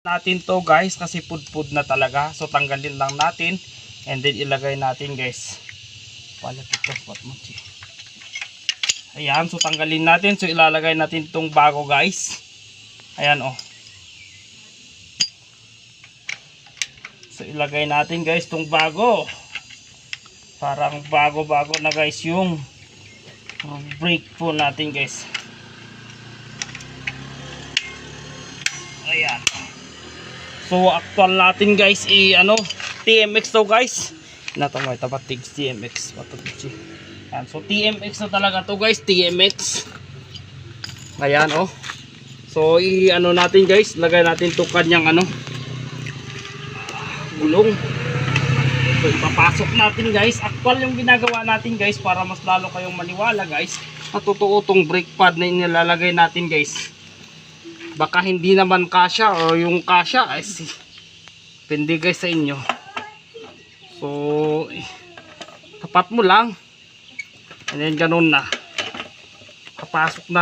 natin to guys kasi pudpud na talaga. So tanggalin lang natin and then ilagay natin guys. Palapit to spot mo. Ayan, so tanggalin natin. So ilalagay natin tong bago guys. Ayan oh. So ilagay natin guys tong bago. Parang bago-bago na guys yung brake po natin guys. Ayan. So actual natin guys TMX to guys. Natamay tapatig TMX patuloy. Ayan, so TMX na talaga to guys, TMX. Ayan oh. So natin guys, lagay natin to kanyang gulong. So ipapasok natin guys. Actual yung ginagawa natin guys para mas lalo kayong maniwala guys. At totoo tong brake pad na inilalagay natin guys. Baka hindi naman kasya o yung kasya ay depende guys sa inyo. So tapat mo lang and then ganun na papasok na